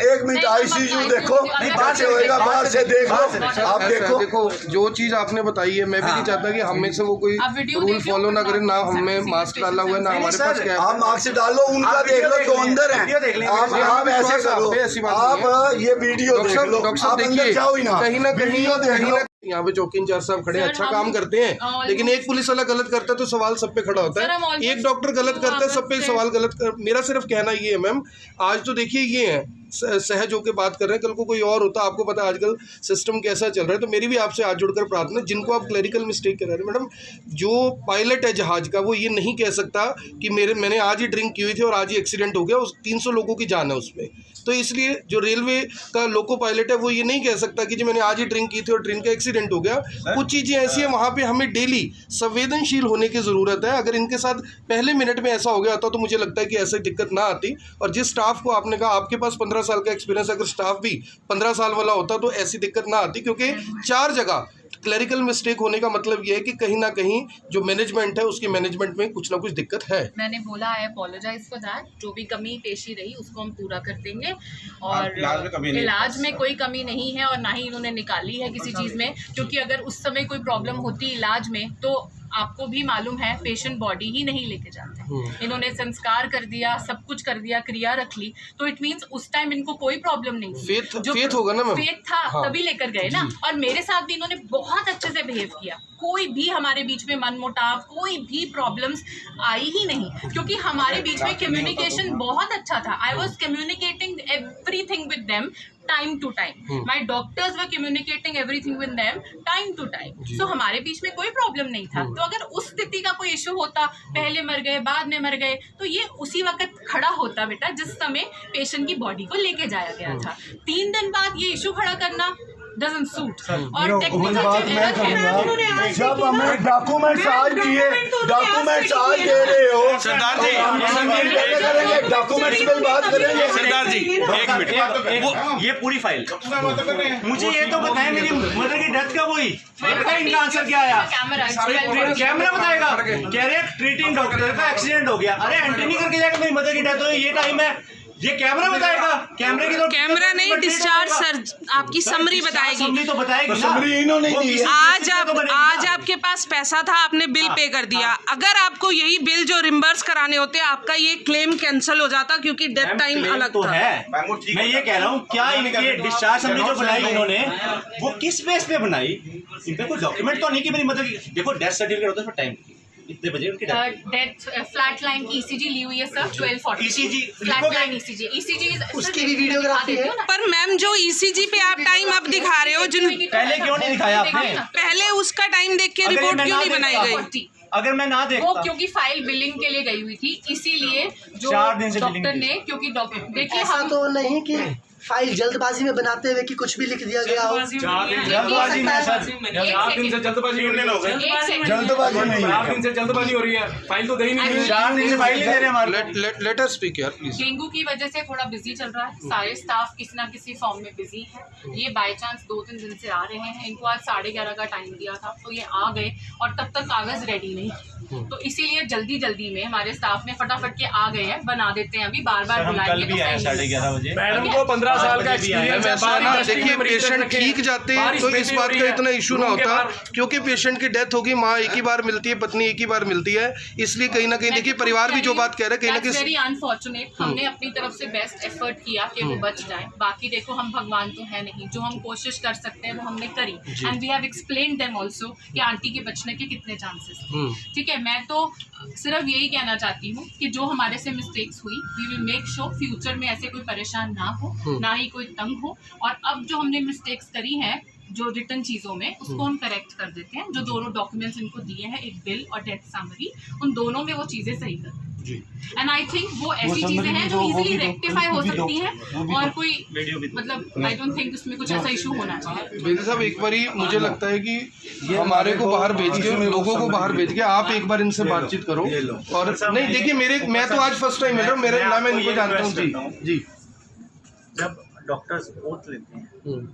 एक मिनट आईसीयू देखो, कैसे होएगा बाहर से देखो, आप देखो जो चीज आपने बताई है, मैं भी नहीं चाहता कि हम में से वो कोई रूल फॉलो ना करे, ना हमें मास्क डाला हुआ है, ना हमारे पास क्या है। आप मास्क डालो, उनका देख लो जो अंदर है, आप ऐसे करो, आप ये वीडियो देख लो, डॉक्टर साहब देखिए, कहीं ना कहीं यहाँ पे चौकी इंचार्ज साहब खड़े अच्छा काम करते हैं, लेकिन एक पुलिस वाला गलत करता है तो सवाल सब पे खड़ा होता है, एक डॉक्टर गलत करता है सब पे सवाल गलत मेरा सिर्फ कहना ये है मैम, आज तो देखिए ये है सहज होकर बात कर रहे हैं, कल को कोई और होता, आपको पता है आजकल सिस्टम कैसा चल रहा है। तो मेरी भी आपसे हाथ जोड़कर प्रार्थना, जिनको आप क्लरिकल मिस्टेक कर रहे हैं मैडम, जो पायलट है जहाज का वो ये नहीं कह सकता कि मैंने आज ही ड्रिंक की हुई थी और आज ही एक्सीडेंट हो गया, उस 300 लोगों की जान है उसमें। तो इसलिए जो रेलवे का लोको पायलट है वो ये नहीं कह सकता कि जी मैंने आज ही ड्रिंक की थी और ट्रेन का एक्सीडेंट हो गया। कुछ चीज़ें ऐसी हैं वहाँ पे हमें डेली संवेदनशील होने की ज़रूरत है। अगर इनके साथ पहले मिनट में ऐसा हो गया होता तो मुझे लगता है कि ऐसी दिक्कत ना आती। और जिस स्टाफ को आपने कहा आपके पास 15 साल का एक्सपीरियंस, अगर स्टाफ भी 15 साल वाला होता तो ऐसी दिक्कत ना आती, क्योंकि 4 जगह क्लरिकल मिस्टेक होने का मतलब ये है कि कहीं ना कहीं जो मैनेजमेंट है उसकी मैनेजमेंट में कुछ ना कुछ दिक्कत है। मैंने बोला आई अपोलोजाइज फॉर दैट, जो भी कमी पेशी रही उसको हम पूरा कर देंगे, और इलाज में कोई कमी नहीं है और ना ही इन्होंने निकाली है किसी चीज़ में, क्योंकि अगर उस समय कोई प्रॉब्लम होती इलाज में तो आपको भी मालूम है पेशेंट बॉडी ही नहीं लेके जाते। इन्होंने संस्कार कर दिया, सब कुछ कर दिया, क्रिया रख ली, तो इट मींस उस टाइम इनको कोई प्रॉब्लम नहीं थी। फेथ होगा ना मैम, फेथ था तभी लेकर गए ना। और मेरे साथ भी इन्होंने बहुत अच्छे से बिहेव किया, कोई भी हमारे बीच में मनमुटाव, कोई भी प्रॉब्लम्स आई ही नहीं, क्योंकि हमारे बीच में कम्युनिकेशन बहुत अच्छा था। I was communicating everything with them time to time, my doctors were communicating everything with them time to time. So हमारे बीच में कोई प्रॉब्लम नहीं था। तो अगर उस स्थिति का कोई इशू होता, पहले मर गए बाद में मर गए, तो ये उसी वक्त खड़ा होता बेटा जिस समय पेशेंट की बॉडी को लेके जाया गया था। 3 दिन बाद ये इशू खड़ा करना doesn't suit। और टेक्निकल जब हमें डॉक्यूमेंट्स आज दिए, डॉक्यूमेंट्स आज दे रहे हो सरदार जी, करेंगे डॉक्यूमेंट्स पे बात करेंगे। सरदार जी एक मिनट, ये पूरी फाइल मुझे ये तो बताएं मेरी मदर की डेथ कब हुई, इनका आंसर क्या आया? कैमरा बताएगा। कह रहे ट्रीटिंग डॉक्टर का एक्सीडेंट हो गया, अरे एंट्री नहीं करके जाएगा मेरी मदर की डेथ हुई, ये टाइम है, ये कैमरा बताएगा। कैमरे की तो कैमरा नहीं, डिस्चार्ज सर आपकी समरी बताएगी। समरी तो बताएगी, समरी इन्होंने दी है। आज आपके पास पैसा था, आपने बिल पे कर दिया। अगर आपको यही बिल जो रिम्बर्स कराने होते, आपका ये क्लेम कैंसिल हो जाता, क्योंकि डेथ टाइम अलग तो था। है। मैं ये कह रहा हूँ क्या इनकी डिस्चार्ज समरी जो बनाई इन्होंने वो किस बेस पे बनाई? इन पे कोई डॉक्यूमेंट तो नहीं कि मेरी मदर की देखो डेथ सर्टिफिकेट होता है उसमें टाइम इतने बजे उनकी डेथ फ्लैट लाइन की ईसीजी ली हुई है sir 1240 ECG flat line ECG उसकी भी वीडियोग्राफी है। पर मैम जो ईसीजी पे आप टाइम अब दिखा रहे हो, जिन पहले क्यों नहीं दिखाया आपने? पहले उसका टाइम देख के रिपोर्ट क्यों नहीं बनाई गई? अगर मैं ना देखता, वो क्योंकि फाइल बिलिंग के लिए गई हुई थी, इसीलिए जो 4 दिन से डॉक्टर ने, क्योंकि डॉक्टर देखिए ऐसा तो नहीं कि फाइल जल्दबाजी में बनाते हुए कि कुछ भी लिख दिया गया हो। जल्दबाजी में सर, 4 दिन से जल्दबाजी हो रही है, जल्दबाजी नहीं, 4 दिन से जल्दबाजी हो रही है, फाइल तो गई नहीं है। 4 दिन से फाइल नहीं दे रहे हमारे। लेट अस स्पीक यार प्लीज। डेंगू की वजह से थोड़ा बिजी चल रहा है, सारे स्टाफ किसी ना किसी फॉर्म में बिजी है। ये बाय चांस 2-3 दिन से आ रहे हैं, इनको आज 11:30 का टाइम दिया था तो ये आ गए और तब तक कागज रेडी नहीं, तो इसीलिए जल्दी में हमारे स्टाफ में फटाफट के आ गए हैं, बना देते हैं। अभी बार-बार बुलाएंगे तो 11:30 बजे मैडम को 15 साल का एक्सपीरियंस है। देखिए पेशेंट ठीक जाते हैं तो इस बात का इतना इशू ना होता, क्योंकि पेशेंट की डेथ होगी, माँ एक ही बार मिलती है, पत्नी एक ही बार मिलती है, इसलिए कहीं ना कहीं देखिए परिवार भी जो बात कह रहा है कहीं ना कहीं वेरी अनफॉर्चुनेट। हमने अपनी तरफ से बेस्ट एफर्ट किया कि वो बच जाए। बाकी देखो हम भगवान तो है नहीं, जो हम कोशिश कर सकते हैं वो हमने करी, and we have explained them also कि आंटी के बचने के कितने चांसेस थे। ठीक है, मैं तो सिर्फ यही कहना चाहती हूँ कि जो हमारे से मिस्टेक्स हुई we will make sure future में ऐसे कोई परेशान ना हो, ना ही कोई तंग हो। और अब जो हमने मिस्टेक्स करी हैं जो रिटर्न चीज़ों में, उसको हम करेक्ट कर देते हैं। जो दोनों डॉक्यूमेंट्स इनको दिए हैं, एक बिल और डेथ समरी, उन दोनों में वो चीज़ें सही कर देते हैं। एंड आई थिंक वो ऐसी चीजें हैं जो इजीली रेक्टिफाई हो सकती हैं और कोई मतलब आई डोंट थिंक उसमें कुछ ऐसा इशू होना चाहिए। बेदी साहब एक बार मुझे लगता है कि हमारे को बाहर भेज के, लोगों को बाहर भेज के आप एक बार इनसे बातचीत करो। और नहीं देखिए, मैं तो आज फर्स्ट टाइम मिल रहा हूँ, मेरे नाम मैं इनको जानता हूँ। जी जब डॉक्टर्स ओथ लेते हैं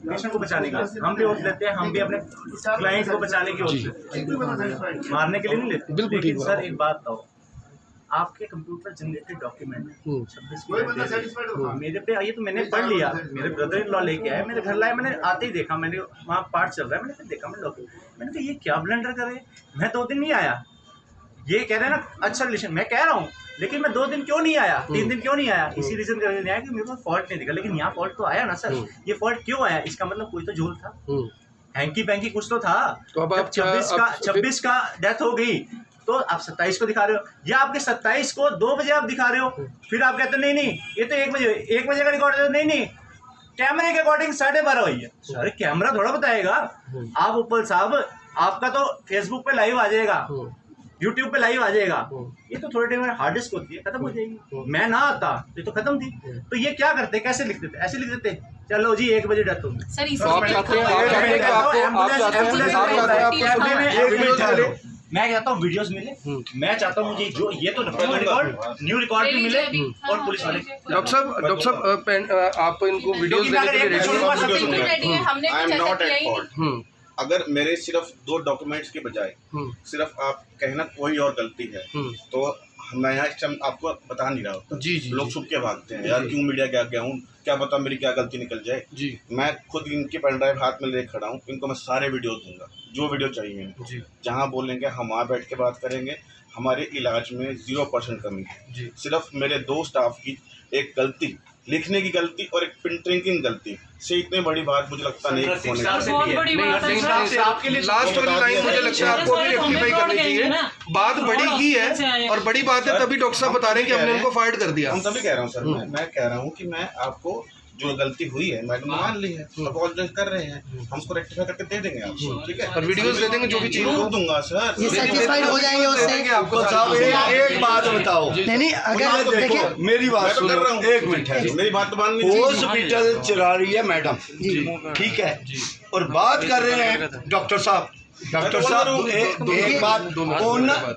पेशेंट को बचाने के लिए, हम भी ओथ लेते हैं, हम भी अपने क्लाइंट को बचाने की ओथ लेते हैं, मारने के लिए नहीं लेते। बिल्कुल ठीक। सर एक बात बताओ, आपके कंप्यूटर जनरेटेड डॉक्यूमेंट 26 मेरे पे ये तो मैंने पढ़ लिया, मेरे ब्रदर इन लॉ लेके आए, मेरे घर लाए, मैंने आते ही देखा, मैंने वहाँ पार्ट चल रहा है, मैंने फिर देखा, मैंने कहा ये क्या ब्लंडर करे, मैं 2 दिन नहीं आया, ये कह रहे हैं ना अच्छा रिलेशन, मैं कह रहा हूँ लेकिन मैं 2 दिन क्यों नहीं आया, 3 दिन क्यों नहीं आया, इसी रीजन का नहीं आया कि मेरे को फॉल्ट नहीं दिखा। लेकिन यहाँ फॉल्ट तो आया ना सर, ये फॉल्ट क्यों आया, इसका मतलब कोई तो झोल था, हैंकी पैंकी कुछ तो था। तो अब आप 26 का डेथ हो गई तो आप 27 को दिखा रहे हो, या आपके 27 को 2 बजे आप दिखा रहे हो, फिर आप कहते हो नहीं ये तो 1 बजे का रिकॉर्ड, नहीं कैमरे के अकॉर्डिंग 12:30 हुई है। सर कैमरा थोड़ा बताएगा। आप उपल साहब, आपका तो फेसबुक पे लाइव आ जाएगा, यूट्यूब पे लाइव आ जाएगा, ये तो थोड़े टाइम में हार्ड डिस्क होती है, खत्म हो जाएगी। मैं ना आता ये तो खत्म थी। तो ये क्या करते, कैसे लिख देते, ऐसे लिख देते चलो जी 1 बजे डेथ होगी। मैं चाहता हूँ वीडियोस मिले, मैं चाहता हूँ मुझे जो ये तो न्यू रिकॉर्ड भी मिले और पुलिस वाले। डॉक्टर साहब आप इनको वीडियोस देने के लिए रेडी हैं? हमने कुछ ऐसा किया ही नहीं। अगर मेरे सिर्फ 2 डॉक्यूमेंट्स के बजाय सिर्फ आप कहना कोई और गलती है तो मैं यहाँ इस टाइम आपको बता नहीं रहा होता। जी लोग छुप के भागते हैं, यार क्यों मीडिया क्या गया हूँ, क्या पता मेरी क्या गलती निकल जाए। जी मैं खुद इनके पेन ड्राइव हाथ में लेके खड़ा हूँ, इनको मैं सारे वीडियो दूंगा, जो वीडियो चाहिए इनको, जहाँ बोलेंगे हम वहाँ बैठ के बात करेंगे। हमारे इलाज में 0% कमी है। सिर्फ मेरे 2 स्टाफ की एक गलती, लिखने की गलती और एक प्रिंटिंग की गलती से इतनी बड़ी बात मुझे लगता नहीं होने लास्ट वाली लाइन मुझे लगता है आपको भी रेक्टिफाई करनी चाहिए। बात बड़ी की है और बड़ी बात है, तभी डॉक्टर साहब बता रहे हैं कि हमने उनको फाइट कर दिया। हम तभी कह रहा हूँ सर, मैं कह रहा हूँ कि मैं आपको जो गलती हुई है मैडम ने मान ली है, अपॉलोजाइज कर रहे हैं, हम उसको रेक्टिफाई करके दे देंगे आपको, ठीक है, और वीडियोस दे देंगे, जो भी चीज दूंगा सर। ये सेटिस्फाइड हो जाएंगे उससे। आपको साहब एक बात बताओ, नहीं अगर देखिए मेरी बात मैं तो कर रहा हूँ, 1 मिनट है, मेरी बात तो मान लीजिए। हॉस्पिटल चला रही है मैडम, ठीक है, और बात कर रहे हैं डॉक्टर साहब एक बात,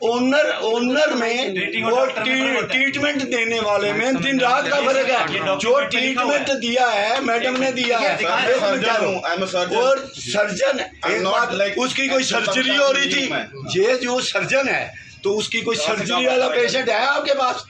ओनर में वो ट्रीटमेंट देने वाले में दिन रात का फर्क है। जो ट्रीटमेंट दिया है मैडम ने दिया है, और सर्जन एक बात, उसकी कोई सर्जरी हो रही थी, ये जो सर्जन है तो उसकी कोई सर्जरी वाला पेशेंट है आपके पास?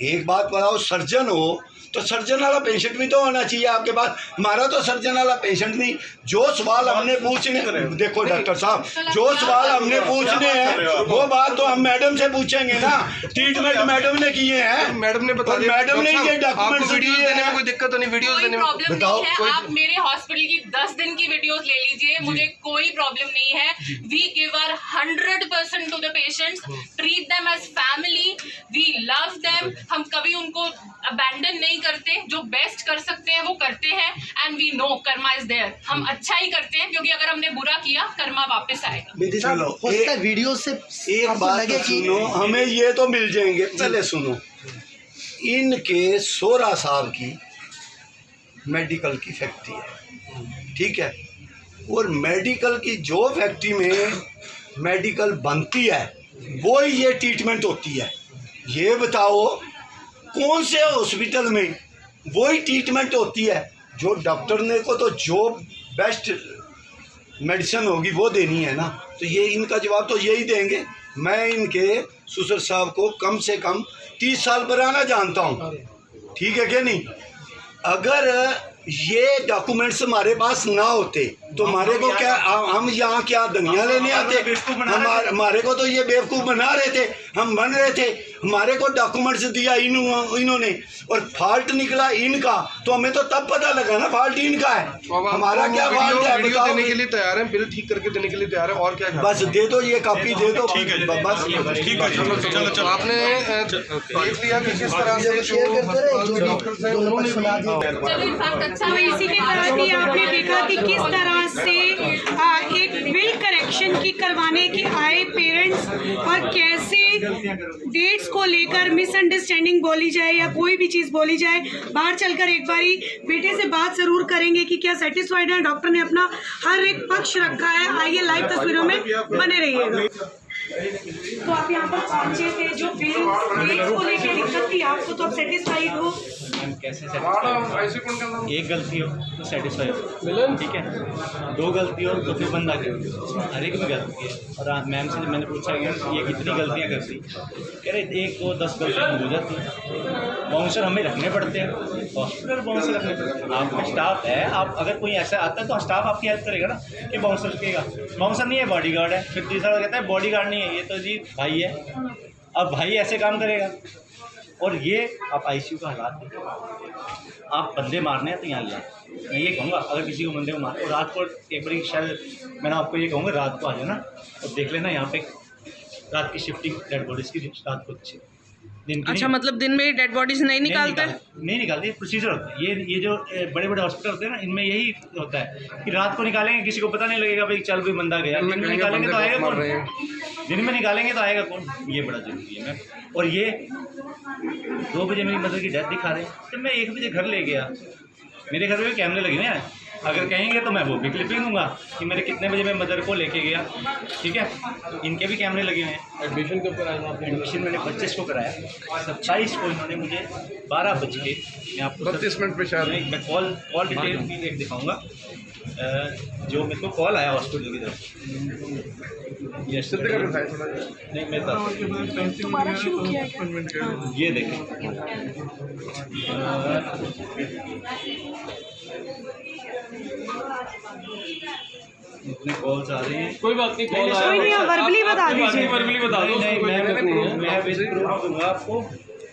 एक बात बताओ, सर्जन हो तो सर्जन वाला पेशेंट भी तो होना चाहिए आपके पास। हमारा तो सर्जन वाला पेशेंट नहीं। जो सवाल हमने पूछने, देखो डॉक्टर साहब, जो सवाल हमने पूछने हैं वो बात तो हम मैडम से पूछेंगे ना। ट्रीटमेंट मैडम ने किए हैं, मैडम ने बता दिया, मैडम ने ये डॉक्यूमेंट्स वीडियोस देने में कोई दिक्कत तो नहीं, वीडियोस देने में बताओ। आप मेरे हॉस्पिटल की 10 दिन की वीडियोस ले लीजिए, मुझे कोई प्रॉब्लम नहीं है। We give our 100% to the patients, treat them as family, we love them. हम कभी उनको अबैंडन नहीं करते, जो बेस्ट कर सकते हैं वो करते हैं, and we know karma is there. हम अच्छा ही करते हैं, क्योंकि अगर हमने बुरा किया कर्मा वापस आएगा। चलो वीडियो से एक बात तो सुनो, हमें ये तो मिल जाएंगे, पहले सुनो। इनके सोरा साहब की मेडिकल की फैक्ट्री है, ठीक है, और मेडिकल की जो फैक्ट्री में मेडिकल बनती है वो ही ये ट्रीटमेंट होती है। ये बताओ कौन से हॉस्पिटल में वही ट्रीटमेंट होती है? जो डॉक्टर ने को तो जो बेस्ट मेडिसिन होगी वो देनी है ना, तो ये इनका जवाब तो यही देंगे। मैं इनके ससुर साहब को कम से कम 30 साल पुराना जानता हूँ, ठीक है क्या नहीं? अगर ये डॉक्यूमेंट्स हमारे पास ना होते तो हमारे को क्या, हम यहाँ क्या दंगियाँ लेने आते? हमारे को तो ये बेवकूफ़ बना रहे थे, हम बन रहे थे। हमारे को डॉक्यूमेंट्स दिया इन्होंने और फॉल्ट निकला इनका, तो हमें तो तब पता लगा ना फॉल्ट इनका है। हमारा क्या फॉल्ट है? वीडियो देने के लिए तैयार है, बिल ठीक करके देने के लिए तैयार है, और क्या? बस दे दो, ये कॉपी दे दो, ठीक है, बस ठीक है। चलो आपने देख लिया कि किस तरह से जो डॉक्टर्स हैं उन्होंने तो इसी के तहत ही आपने देखा कि किस तरह से एक बिल करेक्शन की करवाने के आए पेरेंट्स और कैसे डेट्स को लेकर मिसअंडरस्टैंडिंग बोली जाए या कोई भी चीज़ बोली जाए, बाहर चलकर एक बारी बेटे से बात जरूर करेंगे कि क्या सेटिस्फाइड है। डॉक्टर ने अपना हर एक पक्ष रखा है। आइए लाइव तस्वीरों में बने रहिएगा। तो आप यहाँ पर पहुंचे थे, जो डेट्स को लेकर दिक्कत थी आपको, तो आप सेटिस्फाइड हो? कैसे satisfied? एक गलती हो तो सेटिस्फाई हो, ठीक है। दो गलती हो तो फिर बंदा कर, हर एक में गलती है। और मैम से मैंने पूछा कि ये कितनी गलतियाँ करती, कह रहे 1 2 10 गलतियाँ हो जाती हैं। बाउंसर हमें रखने पड़ते हैं, हॉस्पिटल बाउंसर रखने पड़ते हैं। आपका स्टाफ है, आप अगर कोई ऐसा आता है तो स्टाफ आपकी हेल्प करेगा ना कि बाउंसर रखेगा। बाउंसर नहीं है, बॉडी गार्ड है। फिर तीसरा कहता है बॉडी गार्ड नहीं है, ये तो जी भाई है। अब भाई ऐसे काम करेगा। और ये आप आईसीयू का हालात देखो, आप बंदे मारने हैं तो यहाँ लिया। मैं ये कहूँगा अगर किसी को बंदे को मारे, और रात को एक बार शायद मैंने आपको ये कहूँगा रात को आ जाना और देख लेना यहाँ पे रात की शिफ्टिंग डेड बॉडीज़ की रात को अच्छी दिन की। अच्छा, मतलब दिन में डेड बॉडीज नहीं निकालते? नहीं निकालते, प्रोसीजर होता है। ये जो बड़े बड़े हॉस्पिटल होते हैं ना, इनमें यही होता है कि रात को निकालेंगे, किसी को पता नहीं लगेगा भाई चल कोई बंदा गया। दिन में निकालेंगे तो आएगा कौन? दिन में निकालेंगे तो आएगा कौन? ये बड़ा जरूरी है। मैं और ये 2 बजे मेरी मदर की डेथ दिखा रहे हैं, जब मैं 1 बजे घर ले गया, मेरे घर में कैमरे लगे हुए हैं। अगर कहेंगे तो मैं वो भी क्लिपिंग दूंगा कि मेरे कितने बजे मैं मदर को लेके गया, ठीक है। इनके भी कैमरे लगे हुए हैं। एडमिशन कब कराया? एडमिशन मैंने 25 को कराया, 27 को इन्होंने मुझे 12 बज के, मैं आपको 32 मिनट पे शायद मैं कॉल डिटेल भी एक दिखाऊंगा जो मेरे को कॉल आया हॉस्पिटल की तरफ। नहीं मैं ये देखें, इतने कॉल्स आ रहे हैं। कोई बात नहीं, कॉल आया, कोई नहीं, आप वर्बली बता दीजिए। वर्बली बता दो, मैं प्रूफ दूंगा आपको।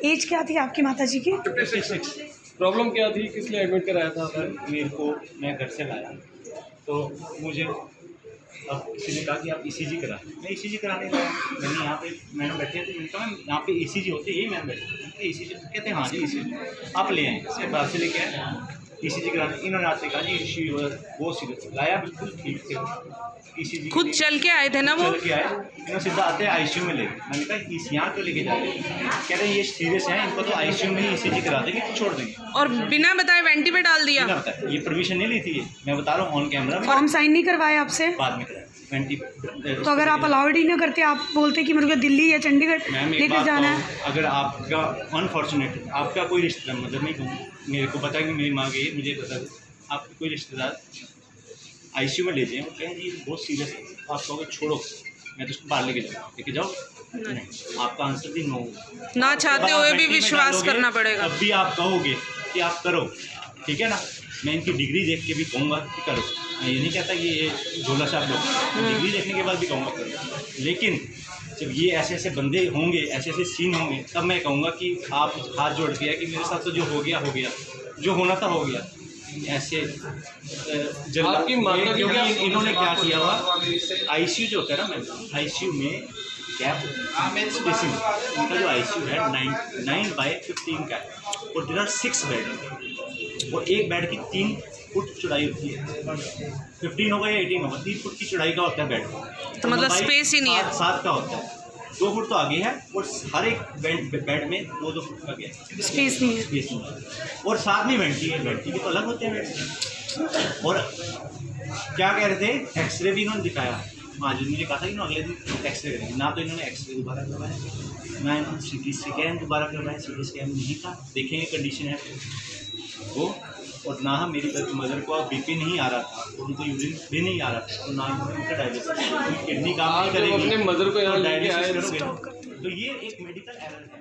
एज क्या थी आपकी माता जी की? 56। प्रॉब्लम क्या थी, किस लिए एडमिट कराया था? मेरे को मैं घर से लाया तो मुझे अब किसी ने कहा कि आप ईसीजी करा। मैं ईसीजी कराने गया, मैंने यहाँ पे मैडम बैठे थे, मैंने कहा यहाँ पे ईसीजी होते हैं, यही मैम बैठे ईसीजी कहते हैं। हाँ जी ईसीजी आप ले आए, इसके बाद से लेके आए ईसीजी कराने। इन्होंने आपसे कहा जी वो सीरियस लाया, बिल्कुल ठीक थे। ईसीजी खुद चल के आए थे ना वो? चल के आए, इन्होंने सीधा आते हैं आईसीयू में ले। मैंने कहा इस यहाँ क्यों लेके जाते हैं? कह रहे हैं ये सीरियस है, इनको तो आईसीयू में ही ईसीजी करा देंगे तो छोड़ देंगे। और बिना बताए वेंटी पे डाल दिया? ये परमिशन नहीं ली थी, ये मैं बता रहा हूँ ऑन कैमरा। फॉर्म साइन नहीं करवाया आपसे? बाद में कराया। तो अगर आप अलाउड ही ना करते, आप बोलते कि मेरे को दिल्ली या चंडीगढ़ लेकर जाना है। अगर आपका अनफॉर्चुनेट आपका कोई रिश्तेदार, मतलब नहीं कहूँ, मेरे को पता है कि मेरी माँ गई, मुझे पता है आपके कोई रिश्तेदार आईसीयू में ले जाए, कहें जी बहुत सीरियस है, आप कहोगे छोड़ो मैं तो उसको बाहर लेके जाओ, नहीं, आपका आंसर भी नो। ना चाहते हुए भी विश्वास करना पड़ेगा। अब भी आप कहोगे कि आप करो, ठीक है ना। मैं इनकी डिग्री देख के भी कहूँगा कि करो। मैं ये नहीं कहता कि ये झोला छाप लो, डिग्री देखने के बाद भी कहूँगा करो। लेकिन जब ये ऐसे ऐसे बंदे होंगे, ऐसे ऐसे सीन होंगे, तब मैं कहूँगा कि आप हाथ जोड़ के कि मेरे साथ तो जो हो गया, जो होना था हो गया। ऐसे आपकी मानना क्योंकि इन्होंने क्या किया हुआ, आईसीयू जो होता है ना, मैं आईसीयू में गैप स्पेसिंग, इनका जो आईसीयू है 9x15 का है, और देयर आर 6 बेड, और एक बेड की 3 फुट चौड़ाई होती है। 15 होगा या 18 होगा, 3 फुट की चौड़ाई का होता है बेड। तो मतलब स्पेस ही नहीं है। 7 का होता है, 2 फुट तो आगे है, और हर एक बेड में 2-2 फुट का गया स्पेस नहीं है। स्पेस नहीं है। और साथ में वेंटी के तो अलग होते हैं बेड। और क्या कह रहे थे, एक्सरे भी इन्होंने दिखाया। आज मुझे कहा था कि अगले दिन एक्सरे करेंगे, ना तो इन्होंने एक्सरे दोबारा करवाया, ना इन्होंने CT स्कैन दोबारा करवाया। CT स्कैन नहीं था, देखेंगे कंडीशन है वो। और ना हम मेरी मदर को BP नहीं आ रहा था, उनको यूरिन भी नहीं आ रहा था, तो ना उनका डायलिसिस, किडनी काम नहीं करेगी। अपने मदर को यहाँ डायलिसिस करोगे तो ये एक मेडिकल एरर है।